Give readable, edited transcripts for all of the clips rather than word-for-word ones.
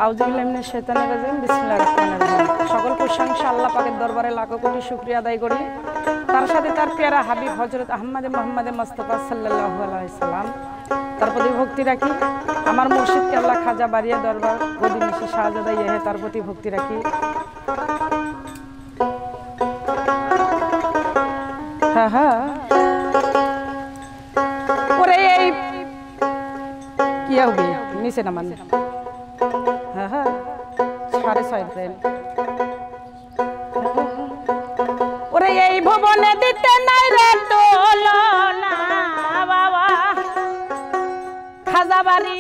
আউযুবিল্লাহি মিনাশ শাইতানির রাজিম বিসমিল্লাহির রহমানির রহিম। সকল প্রশংসা আল্লাহ পাকের দরবারে লাখো কোটি শুকরিয়া আদায় করি। তার সাথে তার প্যারা হাবিব হযরত আহমদ মুহাম্মদ মুস্তাফা সাল্লাল্লাহু আলাইহি সাল্লাম তার প্রতি ভক্তি রাখি। আমার মুর্শিদ কেবলা খাজা বারিয়া দরবার গদি নিশি শাহজাদা ইহে তার প্রতি ভক্তি রাখি। হ্যাঁ হ্যাঁ ওরে এই কি হবে নিচে নামান। হ্যাঁ হ্যাঁ 6:30 ট্রেন। ওরে এই ভুবনে দিতে নাই রে তুলনা বাবা খাজা বাড়ি,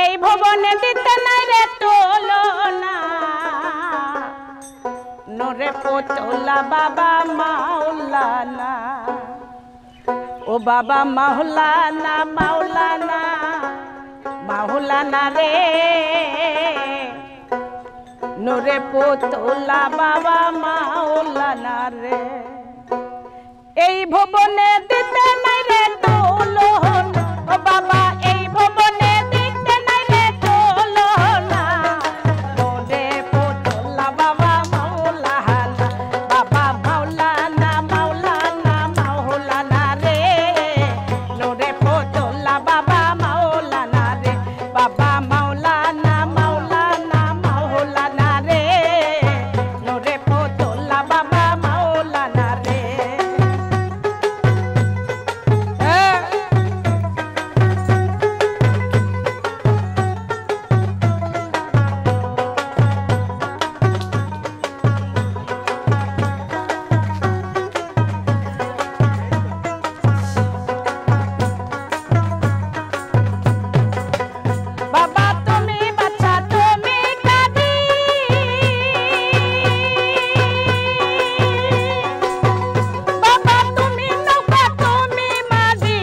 এই ভুবনে দিতে নাই রে তুলনা। নোরে পুতুলা বাবা মাওলানা, ও বাবা মাওলানা মাওলানা মাওলানা রে, নোরে পুতুলা বাবা মাওলানা রে। এই ভুবনে দিতে নাই রে তুলনা, ও বাবা এই ভুবনে দিতে নাই রে তুলনা। নোরে পুতুলা বাবা মাওলানা, বাবা মাওলানা মাওলানা মাওলানা রে, নোরে পুতুলা বাবা মাওলানা রে, বাবা মাওলানা মাওলানা মাওলানা রে, নোরে পুতুলা বাবা মাওলানা রে। বাবা তুমি বাচ্চা তুমি কাদি, বাবা তুমি নৌকা তুমি মাঝি,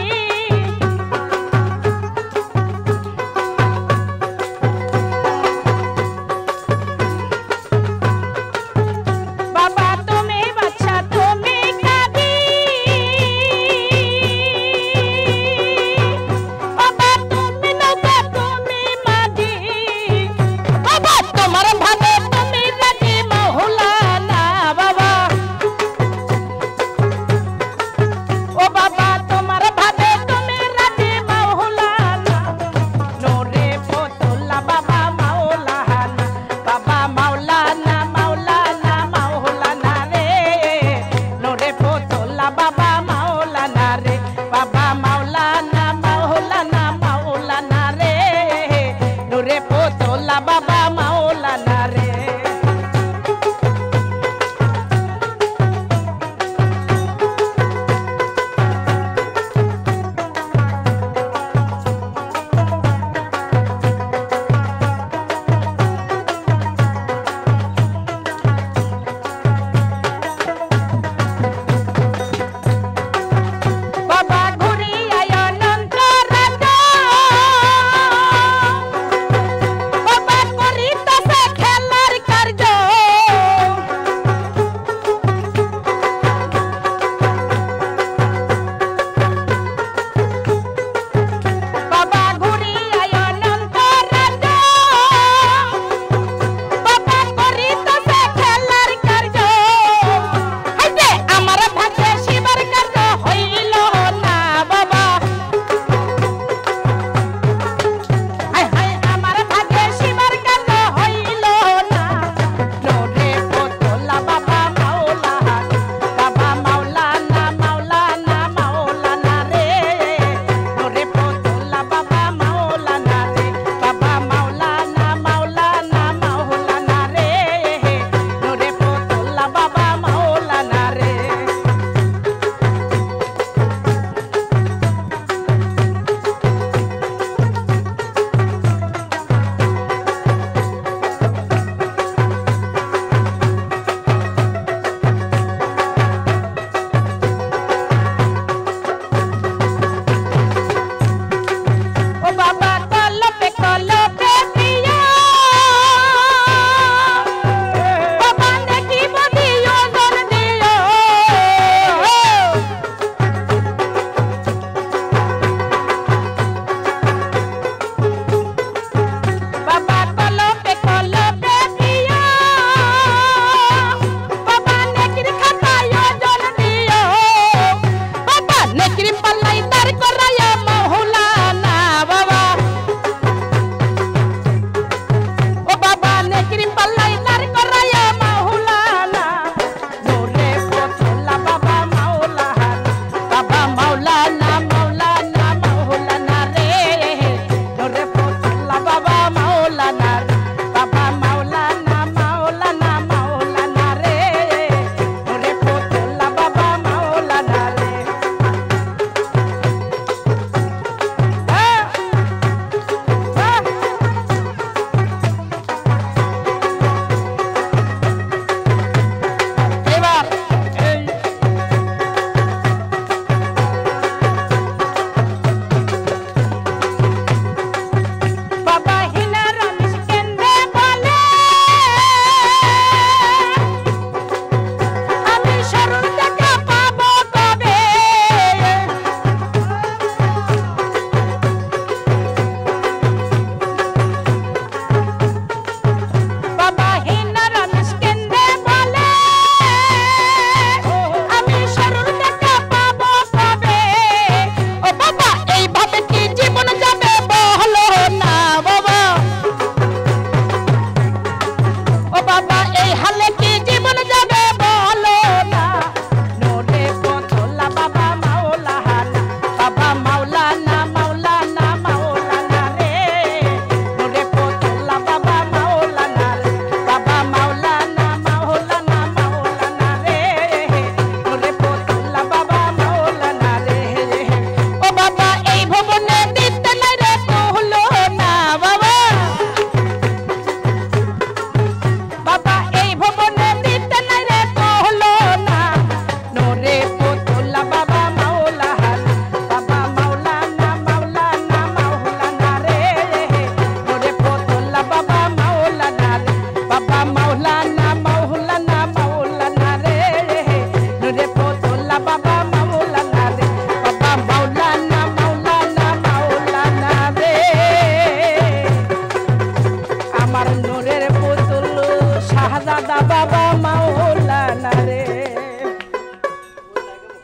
বাবা তুমি বাচ্চা তুমি কাদি, বাবা তুমি নৌকা তুমি মাঝি, বাবা তোমার ভাবে তুমি রাজি মাওলানা বাবা, ও বাবা তোমার ভাবে তুমি রাজি মাওলানা। নোরে পুতুলা বাবা মাওলানা, বাবা মাওলানা মাওলানা মাওলানা রে, নোরে পুতুলা বাবা মাওলানা রে, বাবা মাওলানা মাওলানা মাওলানা রে, নোরে পুতুলা বাবা মাওলানা রে। বাবা ঘুরি আয় অনন্ত রাজা, বাবা मौलाना